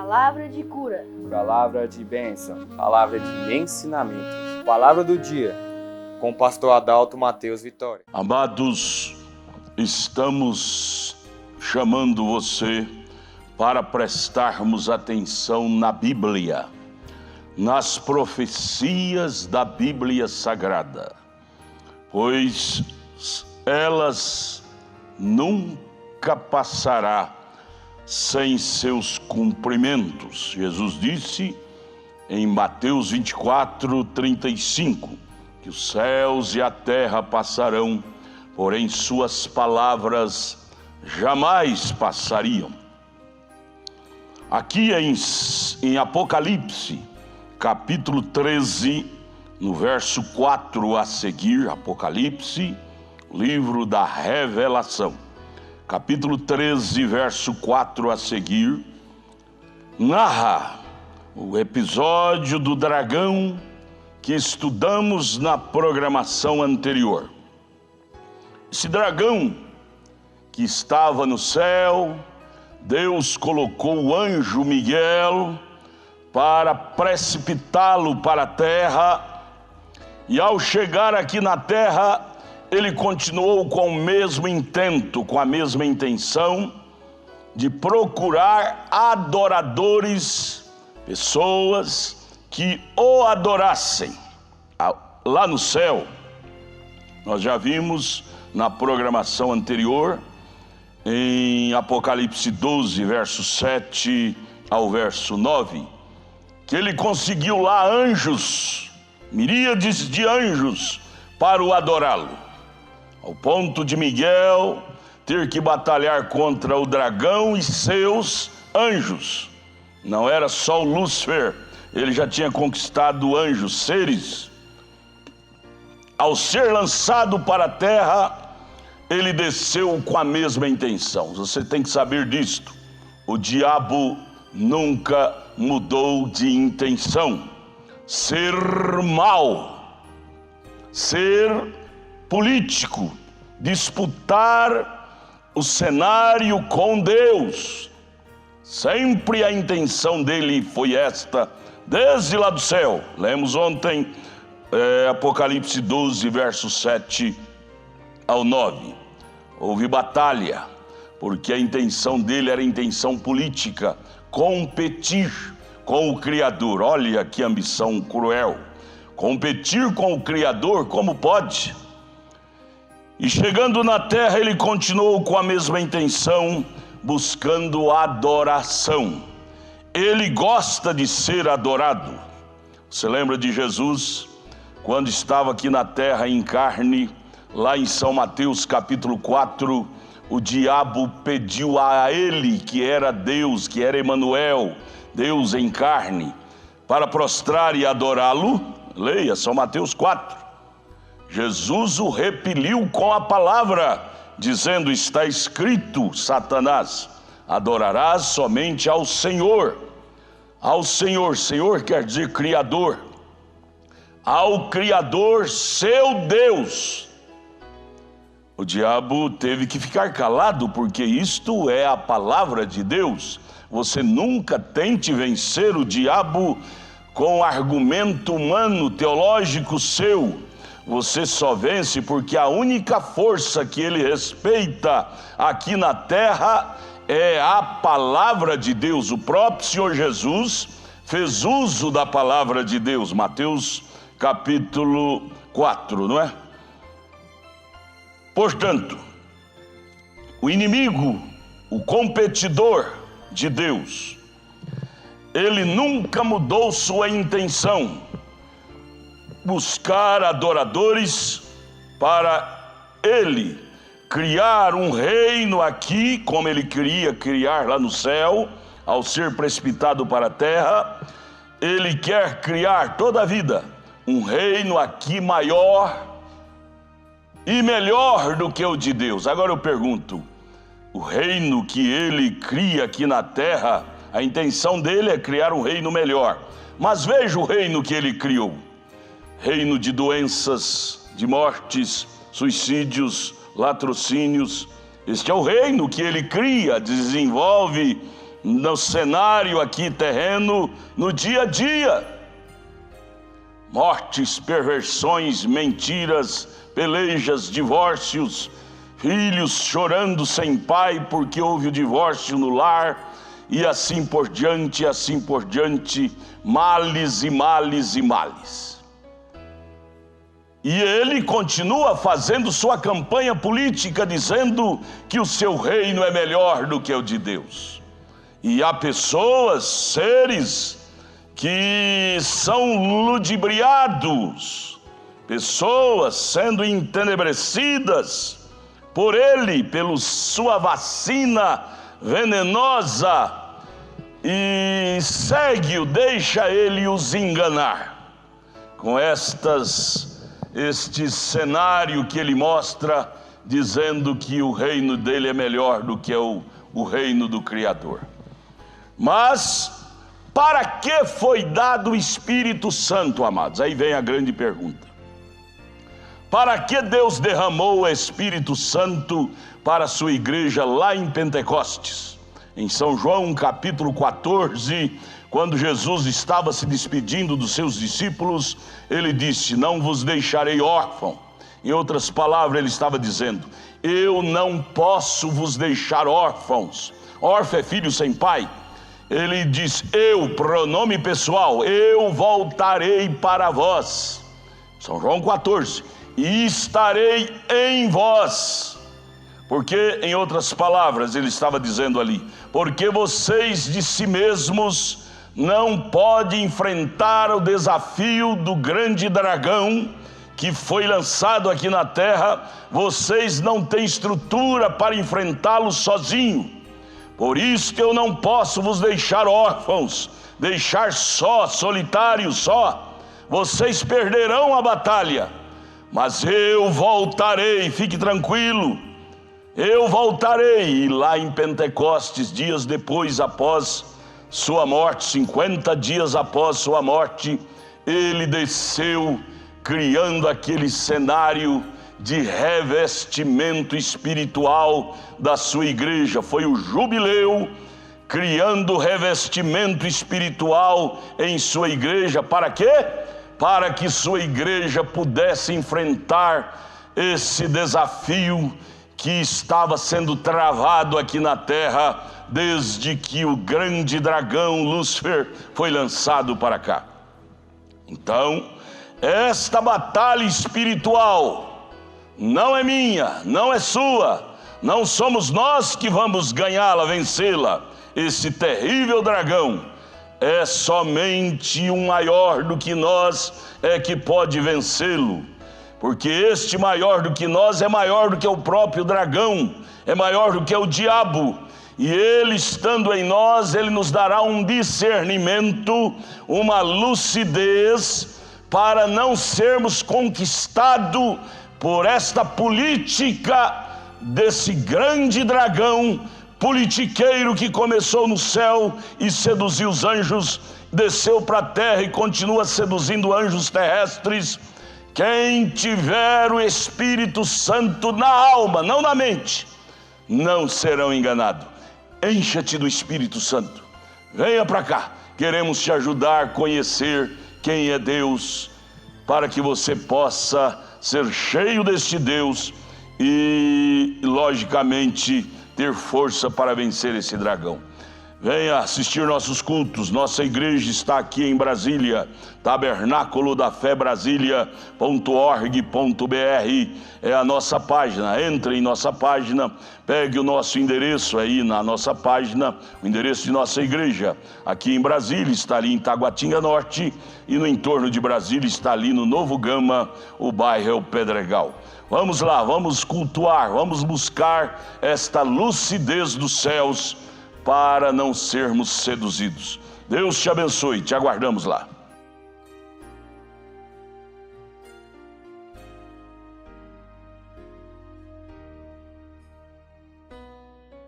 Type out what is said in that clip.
Palavra de cura. Palavra de bênção. Palavra de ensinamento. Palavra do dia, com o pastor Adalto Mateus Vitória. Amados, estamos chamando você para prestarmos atenção na Bíblia, nas profecias da Bíblia Sagrada, pois elas nunca passará sem seus cumprimentos. Jesus disse em Mateus 24:35 que os céus e a terra passarão, porém suas palavras jamais passariam. Aqui em Apocalipse, capítulo 13, no verso 4 a seguir, Apocalipse, livro da Revelação, capítulo 13, verso 4 a seguir, narra o episódio do dragão que estudamos na programação anterior. Esse dragão que estava no céu, Deus colocou o anjo Miguel para precipitá-lo para a terra, e ao chegar aqui na terra, ele continuou com o mesmo intento, com a mesma intenção de procurar adoradores, pessoas que o adorassem. Lá no céu, nós já vimos na programação anterior, em Apocalipse 12, verso 7 ao verso 9, que ele conseguiu lá anjos, miríades de anjos, para o adorá-lo, ao ponto de Miguel ter que batalhar contra o dragão e seus anjos. Não era só o Lúcifer, ele já tinha conquistado anjos, seres. Ao ser lançado para a terra, ele desceu com a mesma intenção. Você tem que saber disto. O diabo nunca mudou de intenção. Ser mal, ser político, disputar o cenário com Deus. Sempre a intenção dele foi esta, desde lá do céu. Lemos ontem Apocalipse 12, verso 7 ao 9. Houve batalha, porque a intenção dele era intenção política, competir com o Criador. Olha que ambição cruel. Competir com o Criador, como pode? E chegando na terra, ele continuou com a mesma intenção, buscando adoração. Ele gosta de ser adorado. Você lembra de Jesus, quando estava aqui na terra em carne, lá em São Mateus capítulo 4, o diabo pediu a ele, que era Deus, que era Emanuel, Deus em carne, para prostrar e adorá-lo. Leia São Mateus 4. Jesus o repeliu com a palavra, dizendo: está escrito, Satanás, adorarás somente ao Senhor. Ao Senhor, Senhor quer dizer Criador. Ao Criador, seu Deus. O diabo teve que ficar calado, porque isto é a palavra de Deus. Você nunca tente vencer o diabo com argumento humano, teológico seu. Você só vence porque a única força que ele respeita aqui na terra é a palavra de Deus. O próprio Senhor Jesus fez uso da palavra de Deus. Mateus capítulo 4, não é? Portanto, o inimigo, o competidor de Deus, ele nunca mudou sua intenção: buscar adoradores para ele criar um reino aqui, como ele queria criar lá no céu, ao ser precipitado para a terra. Ele quer criar toda a vida um reino aqui maior e melhor do que o de Deus. Agora eu pergunto, o reino que ele cria aqui na terra, a intenção dele é criar um reino melhor. Mas veja o reino que ele criou: reino de doenças, de mortes, suicídios, latrocínios. Este é o reino que ele cria, desenvolve no cenário aqui terreno, no dia a dia. Mortes, perversões, mentiras, pelejas, divórcios, filhos chorando sem pai porque houve o divórcio no lar, e assim por diante, males e males e males. E ele continua fazendo sua campanha política, dizendo que o seu reino é melhor do que o de Deus. E há pessoas, seres, que são ludibriados, pessoas sendo entenebrecidas por ele, pela sua vacina venenosa, e segue-o, deixa ele os enganar com este cenário que ele mostra, dizendo que o reino dele é melhor do que o reino do Criador. Mas para que foi dado o Espírito Santo, amados? Aí vem a grande pergunta. Para que Deus derramou o Espírito Santo para a sua igreja lá em Pentecostes? Em São João capítulo 14, quando Jesus estava se despedindo dos seus discípulos, ele disse: não vos deixarei órfão. Em outras palavras, ele estava dizendo: eu não posso vos deixar órfãos. Órfão é filho sem pai. Ele diz: eu, pronome pessoal, eu voltarei para vós. São João 14, e estarei em vós. Porque, em outras palavras, ele estava dizendo ali: porque vocês de si mesmos não podem enfrentar o desafio do grande dragão que foi lançado aqui na terra, vocês não têm estrutura para enfrentá-lo sozinho. Por isso que eu não posso vos deixar órfãos, deixar só, solitários só. Vocês perderão a batalha, mas eu voltarei, fique tranquilo, eu voltarei. E lá em Pentecostes, dias depois, após sua morte, 50 dias após sua morte, ele desceu, criando aquele cenário de revestimento espiritual da sua igreja. Foi o jubileu, criando revestimento espiritual em sua igreja. Para quê? Para que sua igreja pudesse enfrentar esse desafio que estava sendo travado aqui na terra, desde que o grande dragão Lúcifer foi lançado para cá. Então, esta batalha espiritual não é minha, não é sua, não somos nós que vamos ganhá-la, vencê-la. Esse terrível dragão é somente um maior do que nós é que pode vencê-lo, porque este maior do que nós é maior do que o próprio dragão, é maior do que o diabo. E ele, estando em nós, ele nos dará um discernimento, uma lucidez, para não sermos conquistados por esta política desse grande dragão politiqueiro que começou no céu e seduziu os anjos, desceu para a terra e continua seduzindo anjos terrestres. Quem tiver o Espírito Santo na alma, não na mente, não serão enganados. Encha-te do Espírito Santo, venha para cá, queremos te ajudar a conhecer quem é Deus, para que você possa ser cheio deste Deus e, logicamente, ter força para vencer esse dragão. Venha assistir nossos cultos. Nossa igreja está aqui em Brasília, tabernáculo da fé Brasília.org.br é a nossa página. Entre em nossa página, pegue o nosso endereço aí na nossa página, o endereço de nossa igreja. Aqui em Brasília está ali em Taguatinga Norte, e no entorno de Brasília está ali no Novo Gama, o bairro é o Pedregal. Vamos lá, vamos cultuar, vamos buscar esta lucidez dos céus para não sermos seduzidos. Deus te abençoe, te aguardamos lá.